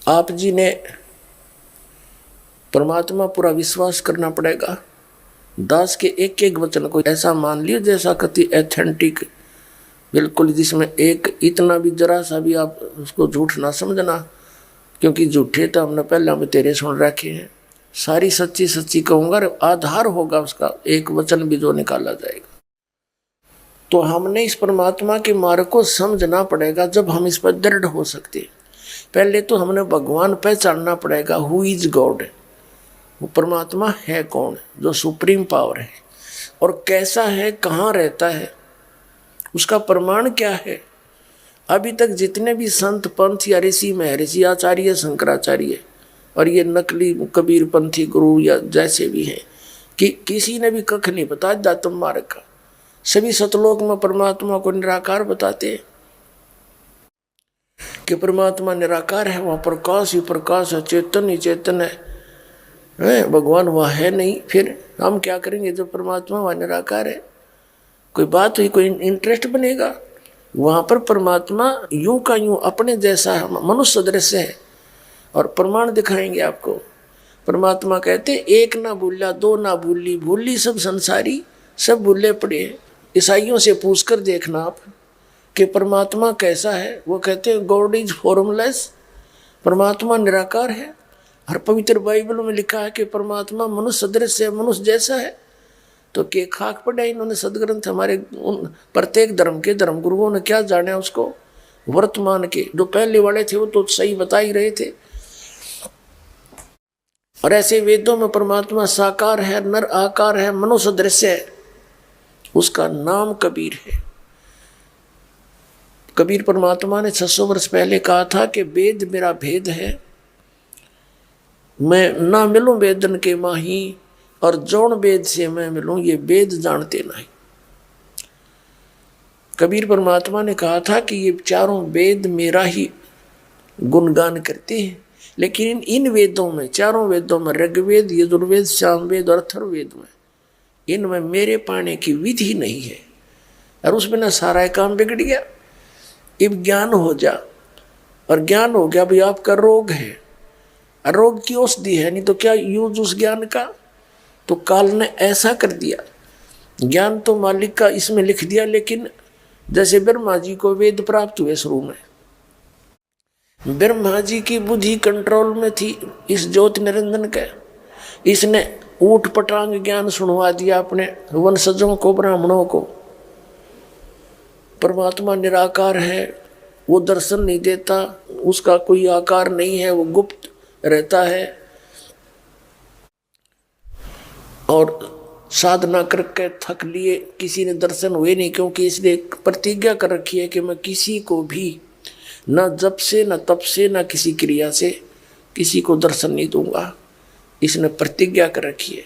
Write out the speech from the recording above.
आप जी ने परमात्मा पूरा विश्वास करना पड़ेगा। दास के एक एक वचन को ऐसा मान लियो जैसा कति एथेंटिक, बिल्कुल, जिसमें एक इतना भी जरा सा भी आप उसको झूठ ना समझना, क्योंकि झूठे तो हमने पहले में तेरे सुन रखे हैं। सारी सच्ची सच्ची कहूँगा, आधार होगा उसका एक वचन भी जो निकाला जाएगा। तो हमने इस परमात्मा के मार्ग को समझना पड़ेगा। जब हम इस पर दृढ़ हो सकते, पहले तो हमने भगवान पहचानना पड़ेगा। हु इज गॉड, वो परमात्मा है कौन, जो सुप्रीम पावर है, और कैसा है, कहाँ रहता है, उसका प्रमाण क्या है। अभी तक जितने भी संत पंथ या ऋषि महर्षि आचार्य शंकराचार्य और ये नकली कबीर पंथी गुरु या जैसे भी हैं, कि किसी ने भी कख नहीं बता दातम मार्ग का। सभी सतलोक में परमात्मा को निराकार बताते हैं कि परमात्मा निराकार है, वहाँ प्रकाश ही प्रकाश है, चेतन ही चेतन है, भगवान वहाँ है नहीं। फिर हम क्या करेंगे जब परमात्मा वहाँ निराकार है? कोई बात हुई, कोई इंटरेस्ट बनेगा? वहाँ पर परमात्मा यूं का यूं अपने जैसा मनुष्य सदृश है, और प्रमाण दिखाएंगे आपको। परमात्मा कहते एक ना भूला दो ना भूली, भूली सब संसारी, सब भूले पड़े। ईसाइयों से पूछकर देखना आप कि परमात्मा कैसा है। वो कहते हैं गॉड इज फॉर्मलेस, परमात्मा निराकार है। हर पवित्र बाइबल में लिखा है कि परमात्मा मनुष्य सदृश है, मनुष्य जैसा है। तो के खाक पड़ा इन्होंने सदग्रंथ हमारे उन प्रत्येक धर्म के धर्म गुरुओं ने क्या जाना उसको। वर्तमान के जो पहले वाले थे वो तो सही बता ही रहे थे। और ऐसे वेदों में परमात्मा साकार है, नर आकार है, मनुष्य दृश्य है। उसका नाम कबीर है। कबीर परमात्मा ने 600 वर्ष पहले कहा था कि वेद मेरा भेद है, मैं ना मिलूं वेदन के माही, और जौन वेद से मैं मिलूं ये वेद जानते नहीं। कबीर परमात्मा ने कहा था कि ये चारों वेद मेरा ही गुणगान करते हैं, लेकिन इन वेदों में, चारों वेदों में, ऋग्वेद, यजुर्वेद, सामवेद और अथर्ववेद में, इनमें मेरे पाने की विधि नहीं है। और उसमें ना सारा काम बिगड़ गया। अब ज्ञान हो जा, और ज्ञान हो गया भाई आपका रोग है, रोग की औषधि है, नहीं तो क्या यूज उस ज्ञान का। तो काल ने ऐसा कर दिया, ज्ञान तो मालिक का इसमें लिख दिया, लेकिन जैसे ब्रह्मा जी को वेद प्राप्त हुए शुरू में, ब्रह्मा जी की बुद्धि कंट्रोल में थी इस ज्योति निरंजन के। इसने ऊट पटांग ज्ञान सुनवा दिया अपने वंशजों को, ब्राह्मणों को। परमात्मा निराकार है, वो दर्शन नहीं देता, उसका कोई आकार नहीं है, वो गुप्त रहता है। और साधना करके थक लिए, किसी ने दर्शन हुए नहीं, क्योंकि इसने प्रतिज्ञा कर रखी है कि मैं किसी को भी न जप से, न तप से, न किसी क्रिया से किसी को दर्शन नहीं दूंगा। इसने प्रतिज्ञा कर रखी है।